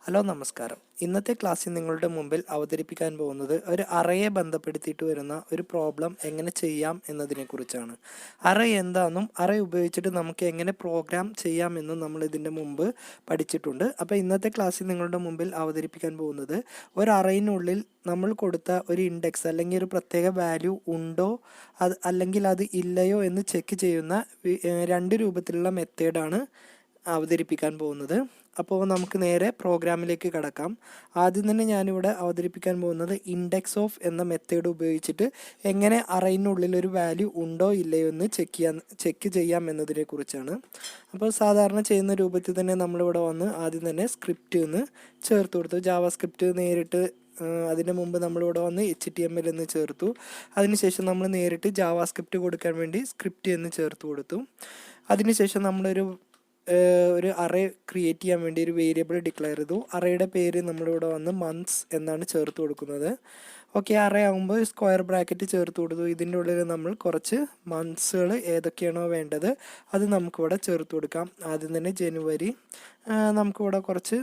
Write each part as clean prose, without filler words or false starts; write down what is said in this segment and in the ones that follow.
Hello നമസ്കാരം. ഇന്നത്തെ ക്ലാസ്സിൽ നിങ്ങളുടെ മുമ്പിൽ അവതരിപ്പിക്കാൻ പോകുന്നത് ഒരു അറയെ ബന്ധപ്പെടുത്തിയിട്ട് വരുന്ന ഒരു പ്രോബ്ലം എങ്ങനെ ചെയ്യാം എന്നതിനെ കുറിച്ചാണ്. അറ എന്താണെന്നും അറ ഉപയോഗിച്ചിട്ട് നമുക്ക് എങ്ങനെ പ്രോഗ്രാം ചെയ്യാമെന്നും നമ്മൾ ഇതിൻ്റെ മുമ്പ് പഠിച്ചിട്ടുണ്ട്. അപ്പോൾ ഇന്നത്തെ ക്ലാസ്സിൽ നിങ്ങളുടെ മുമ്പിൽ അവതരിപ്പിക്കാൻ പോകുന്നത് ഒരു അറയിനുള്ളിൽ നമ്മൾ കൊടുത്ത ഒരു ഇൻഡെക്സ് അല്ലെങ്കിൽ ഒരു പ്രത്യേക വാല്യൂ ഉണ്ടോ അല്ലെങ്കിൽ അത് ഇല്ലയോ എന്ന് ചെക്ക് ചെയ്യുന്ന രണ്ട് രൂപത്തിലുള്ള മെത്തേഡാണ് അവതരിപ്പിക്കാൻ പോകുന്നത്. അപ്പോൾ നമുക്ക് നേരെ പ്രോഗ്രാമിലേക്ക് കടക്കാം. ആദ്യം തന്നെ ഞാനിവിടെ അവതരിപ്പിക്കാൻ പോകുന്നത് ഇൻഡെക്സ് ഓഫ് എന്ന മെത്തേഡ് ഉപയോഗിച്ചിട്ട് എങ്ങനെ അറയിനുള്ളിൽ ഒരു വാല്യൂ ഉണ്ടോ ഇല്ലയോ എന്ന് ചെക്ക് ചെയ്യാം എന്നതിനെ കുറിച്ചാണ്. അപ്പോൾ സാധാരണ ചെയ്യുന്ന രൂപത്തിൽ തന്നെ നമ്മളിവിടെ വന്ന് ആദ്യം തന്നെ സ്ക്രിപ്റ്റ് എന്ന് ചേർത്ത് കൊടുത്തു. ജാവാസ്ക്രിപ്റ്റ് നേരിട്ട് അതിന് മുമ്പ് നമ്മളിവിടെ വന്ന് HTML എന്ന് ചേർത്തു. അതിനുശേഷം നമ്മൾ നേരിട്ട് ജാവാസ്ക്രിപ്റ്റ് കൊടുക്കാൻ വേണ്ടി സ്ക്രിപ്റ്റ് എന്ന് ചേർത്ത് കൊടുത്തു. അതിനുശേഷം ഒരു അറേ ക്രിയേറ്റ് ചെയ്യാൻ വേണ്ടി ഒരു വേരിയബിൾ ഡിക്ലെയർ ചെയ്തു. അറേയുടെ പേര് നമ്മളിവിടെ വന്ന് മന്ത്സ് എന്നാണ് ചേർത്ത് കൊടുക്കുന്നത്. ഓക്കെ, അറേ ആകുമ്പോൾ സ്ക്വയർ ബ്രാക്കറ്റ് ചേർത്ത് കൊടുത്തു. ഇതിൻ്റെ ഉള്ളിൽ നമ്മൾ കുറച്ച് മന്ത്സുകൾ ഏതൊക്കെയാണോ വേണ്ടത് അത് നമുക്കിവിടെ ചേർത്ത് കൊടുക്കാം. ആദ്യം തന്നെ ജനുവരി, നമുക്കിവിടെ കുറച്ച്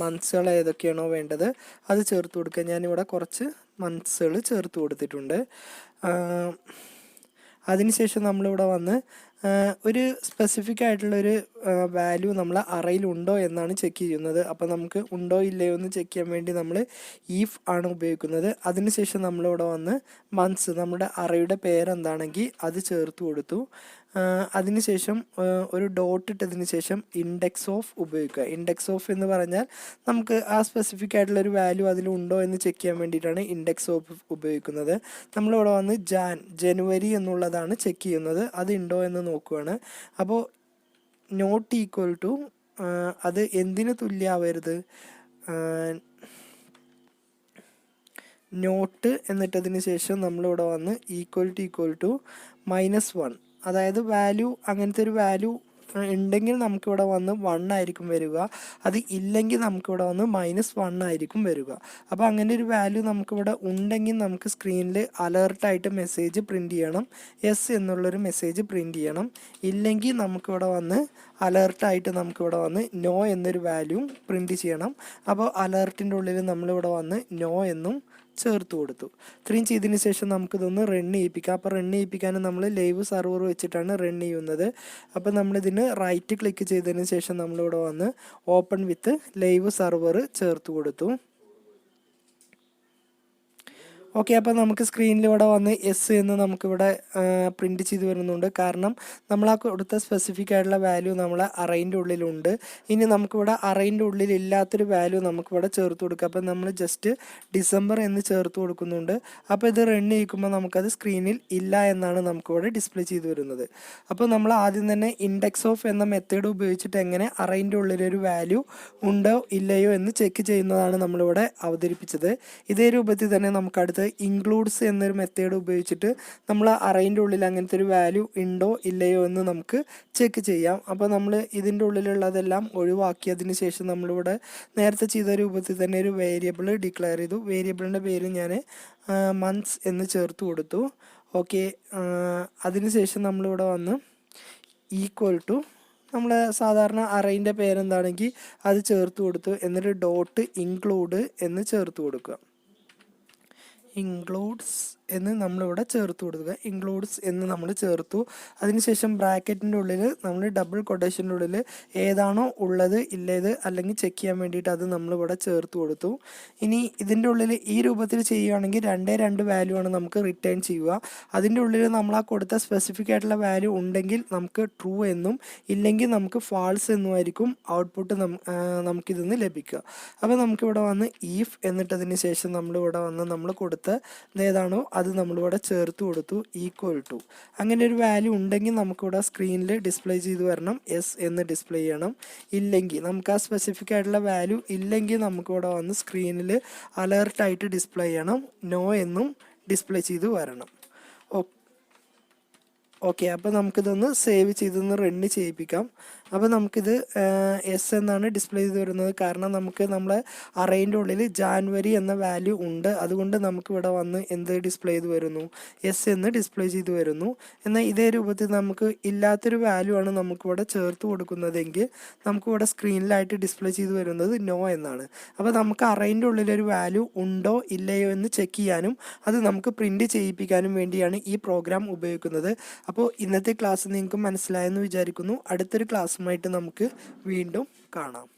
മന്ത്സുകൾ ഏതൊക്കെയാണോ വേണ്ടത് അത് ചേർത്ത് കൊടുക്കുക. ഞാനിവിടെ കുറച്ച് മന്ത്സുകൾ ചേർത്ത് കൊടുത്തിട്ടുണ്ട്. അതിനുശേഷം നമ്മളിവിടെ വന്ന് ഒരു സ്പെസിഫിക് ആയിട്ടുള്ളൊരു വാല്യൂ നമ്മൾ അറയിലുണ്ടോ എന്നാണ് ചെക്ക് ചെയ്യുന്നത്. അപ്പോൾ നമുക്ക് ഉണ്ടോ ഇല്ലയോ എന്ന് ചെക്ക് ചെയ്യാൻ വേണ്ടി നമ്മൾ ഈഫ് ആണ് ഉപയോഗിക്കുന്നത്. അതിനുശേഷം നമ്മളിവിടെ വന്ന് മന്ത്സ്, നമ്മുടെ അറയുടെ പേരെന്താണെങ്കിൽ അത് ചേർത്ത് കൊടുത്തു. അതിനുശേഷം ഒരു ഡോട്ട് ഇട്ടതിന് ശേഷം ഇൻഡെക്സ് ഓഫ് ഉപയോഗിക്കുക. ഇൻഡെക്സ് ഓഫ് എന്ന് പറഞ്ഞാൽ നമുക്ക് ആ സ്പെസിഫിക് ആയിട്ടുള്ളൊരു വാല്യൂ അതിലുണ്ടോ എന്ന് ചെക്ക് ചെയ്യാൻ വേണ്ടിയിട്ടാണ് ഇൻഡെക്സ് ഓഫ് ഉപയോഗിക്കുന്നത്. നമ്മളിവിടെ വന്ന് ജനുവരി എന്നുള്ളതാണ് ചെക്ക് ചെയ്യുന്നത്, അത് ഉണ്ടോ എന്ന് നോക്കുകയാണ്. അപ്പോൾ നോട്ട് ഈക്വൽ ടു അത് എന്തിന് തുല്യമാവരുത്, നോട്ട് എന്നിട്ടതിന് ശേഷം നമ്മളിവിടെ വന്ന് ഈക്വൽ ടു -1, അതായത് വാല്യൂ അങ്ങനത്തെ ഒരു വാല്യൂ ഉണ്ടെങ്കിൽ നമുക്കിവിടെ വന്ന് 1 ആയിരിക്കും വരിക, അത് ഇല്ലെങ്കിൽ നമുക്കിവിടെ വന്ന് -1 ആയിരിക്കും വരിക. അപ്പോൾ അങ്ങനെ ഒരു വാല്യൂ നമുക്കിവിടെ ഉണ്ടെങ്കിൽ നമുക്ക് സ്ക്രീനിൽ അലേർട്ടായിട്ട് മെസ്സേജ് പ്രിൻറ്റ് ചെയ്യണം, യെസ് എന്നുള്ളൊരു മെസ്സേജ് പ്രിൻറ്റ് ചെയ്യണം. ഇല്ലെങ്കിൽ നമുക്കിവിടെ വന്ന് അലേർട്ടായിട്ട് നമുക്കിവിടെ വന്ന് നോ എന്നൊരു വാല്യൂ പ്രിൻറ്റ് ചെയ്യണം. അപ്പോൾ അലേർട്ടിൻ്റെ ഉള്ളിൽ നമ്മളിവിടെ വന്ന് നോ എന്നും ചേർത്ത് കൊടുത്തു. ഇത്രയും ചെയ്തതിന് ശേഷം നമുക്കിതൊന്ന് റൺ ചെയ്യിപ്പിക്കാം. അപ്പോൾ റൺ ചെയ്യിപ്പിക്കാൻ നമ്മൾ ലൈവ് സെർവർ വെച്ചിട്ടാണ് റൺ ചെയ്യുന്നത്. അപ്പോൾ നമ്മളിതിന് റൈറ്റ് ക്ലിക്ക് ചെയ്തതിന് ശേഷം നമ്മളിവിടെ വന്ന് ഓപ്പൺ വിത്ത് ലൈവ് സെർവർ ചേർത്ത് കൊടുത്തു. ഓക്കെ, അപ്പോൾ നമുക്ക് സ്ക്രീനിൽ ഇവിടെ വന്ന് എസ് എന്ന് നമുക്കിവിടെ പ്രിൻറ്റ് ചെയ്ത് വരുന്നുണ്ട്. കാരണം നമ്മൾ ആ കൊടുത്ത സ്പെസിഫിക് ആയിട്ടുള്ള വാല്യൂ നമ്മളെ അറേൻ്റെ ഉള്ളിലുണ്ട്. ഇനി നമുക്കിവിടെ അറേൻ്റെ ഉള്ളിൽ ഇല്ലാത്തൊരു വാല്യൂ നമുക്കിവിടെ ചേർത്ത് കൊടുക്കുക. അപ്പോൾ നമ്മൾ ജസ്റ്റ് ഡിസംബർ എന്ന് ചേർത്ത് കൊടുക്കുന്നുണ്ട്. അപ്പോൾ ഇത് റൺ ചെയ്യിക്കുമ്പോൾ നമുക്കത് സ്ക്രീനിൽ ഇല്ല എന്നാണ് നമുക്കിവിടെ ഡിസ്പ്ലേ ചെയ്ത് വരുന്നത്. അപ്പോൾ നമ്മൾ ആദ്യം തന്നെ ഇൻഡെക്സ് ഓഫ് എന്ന മെത്തേഡ് ഉപയോഗിച്ചിട്ട് എങ്ങനെ അറേൻ്റെ ഉള്ളിലൊരു വാല്യൂ ഉണ്ടോ ഇല്ലയോ എന്ന് ചെക്ക് ചെയ്യുന്നതാണ് നമ്മളിവിടെ അവതരിപ്പിച്ചത്. ഇതേ രൂപത്തിൽ തന്നെ നമുക്ക് ഇൻക്ലൂഡ്സ് എന്നൊരു മെത്തേഡ് ഉപയോഗിച്ചിട്ട് നമ്മൾ അറേൻ്റെ ഉള്ളിൽ അങ്ങനത്തെ ഒരു വാല്യൂ ഉണ്ടോ ഇല്ലയോ എന്ന് നമുക്ക് ചെക്ക് ചെയ്യാം. അപ്പോൾ നമ്മൾ ഇതിൻ്റെ ഉള്ളിലുള്ളതെല്ലാം ഒഴിവാക്കിയതിന് ശേഷം നമ്മളിവിടെ നേരത്തെ ചെയ്ത രൂപത്തിൽ തന്നെ ഒരു വേരിയബിൾ ഡിക്ലെയർ ചെയ്തു. വേരിയബിളിൻ്റെ പേര് ഞാൻ മന്ത്സ് എന്ന് ചേർത്ത് കൊടുത്തു. ഓക്കെ, അതിനുശേഷം നമ്മളിവിടെ വന്ന് ഈക്വൽ ടു നമ്മൾ സാധാരണ അറേൻ്റെ പേരെന്താണെങ്കിൽ അത് ചേർത്ത് കൊടുത്തു. എന്നിട്ട് ഡോട്ട് ഇൻക്ലൂഡ് എന്ന് ചേർത്ത് കൊടുക്കുക. ഇൻക്ലൂഡ്സ് എന്ന് നമ്മളിവിടെ ചേർത്ത് കൊടുക്കുക. ഇൻക്ലൂഡ്സ് എന്ന് നമ്മൾ ചേർത്തു. അതിനുശേഷം ബ്രാക്കറ്റിൻ്റെ ഉള്ളിൽ നമ്മൾ ഡബിൾ കൊട്ടേഷൻ്റെ ഉള്ളിൽ ഏതാണോ ഉള്ളത് ഇല്ലേത് അല്ലെങ്കിൽ ചെക്ക് ചെയ്യാൻ വേണ്ടിയിട്ട് അത് നമ്മളിവിടെ ചേർത്ത് കൊടുത്തു. ഇനി ഇതിൻ്റെ ഉള്ളിൽ ഈ രൂപത്തിൽ ചെയ്യുകയാണെങ്കിൽ 2 വാല്യൂ ആണ് നമുക്ക് റിട്ടേൺ ചെയ്യുക. അതിൻ്റെ ഉള്ളിൽ നമ്മൾ ആ കൊടുത്ത സ്പെസിഫിക് ആയിട്ടുള്ള വാല്യൂ ഉണ്ടെങ്കിൽ നമുക്ക് ട്രൂ എന്നും ഇല്ലെങ്കിൽ നമുക്ക് ഫാൾസ് എന്നുമായിരിക്കും ഔട്ട്പുട്ട് നമുക്കിതിന്ന് ലഭിക്കുക. അപ്പോൾ നമുക്കിവിടെ വന്ന് ഈഫ് എന്നിട്ടതിന് ശേഷം നമ്മളിവിടെ വന്ന് നമ്മൾ കൊടുത്ത ഏതാണോ അത് നമ്മളിവിടെ ചേർത്ത് കൊടുത്തു. ഈക്വൽ ടു അങ്ങനെ ഒരു വാല്യൂ ഉണ്ടെങ്കിൽ നമുക്കിവിടെ സ്ക്രീനിൽ ഡിസ്പ്ലേ ചെയ്ത് വരണം, എസ് എന്ന് ഡിസ്പ്ലേ ചെയ്യണം. ഇല്ലെങ്കിൽ നമുക്ക് ആ സ്പെസിഫിക് ആയിട്ടുള്ള വാല്യൂ ഇല്ലെങ്കിൽ നമുക്കിവിടെ വന്ന് സ്ക്രീനിൽ അലേർട്ടായിട്ട് ഡിസ്പ്ലേ ചെയ്യണം, നോ എന്നും ഡിസ്പ്ലേ ചെയ്ത് വരണം. ഓക്കെ, അപ്പോൾ നമുക്കിതൊന്ന് സേവ് ചെയ്തൊന്ന് റൺ ചെയ്യിപ്പിക്കാം. അപ്പോൾ നമുക്കിത് എസ് എന്നാണ് ഡിസ്പ്ലേ ചെയ്ത് വരുന്നത്. കാരണം നമുക്ക് നമ്മളെ അറേൻ്റെ ഉള്ളിൽ ജാനുവരി എന്ന വാല്യൂ ഉണ്ട്. അതുകൊണ്ട് നമുക്ക് ഇവിടെ വന്ന് എന്ത് ഡിസ്പ്ലേ ചെയ്ത് വരുന്നു, എസ് എന്ന് ഡിസ്പ്ലേ ചെയ്ത് വരുന്നു. എന്നാൽ ഇതേ രൂപത്തിൽ നമുക്ക് ഇല്ലാത്തൊരു വാല്യൂ ആണ് നമുക്കിവിടെ ചേർത്ത് കൊടുക്കുന്നതെങ്കിൽ നമുക്കിവിടെ സ്ക്രീനിലായിട്ട് ഡിസ്പ്ലേ ചെയ്ത് വരുന്നത് നോ എന്നാണ്. അപ്പോൾ നമുക്ക് അറേൻ്റെ ഉള്ളിലൊരു വാല്യൂ ഉണ്ടോ ഇല്ലയോ എന്ന് ചെക്ക് ചെയ്യാനും അത് നമുക്ക് പ്രിൻറ്റ് ചെയ്യിപ്പിക്കാനും വേണ്ടിയാണ് ഈ പ്രോഗ്രാം ഉപയോഗിക്കുന്നത്. അപ്പോൾ ഇന്നത്തെ ക്ലാസ് നിങ്ങൾക്ക് മനസ്സിലായെന്ന് വിചാരിക്കുന്നു. അടുത്തൊരു ക്ലാസ്സുമായിട്ട് നമുക്ക് വീണ്ടും കാണാം.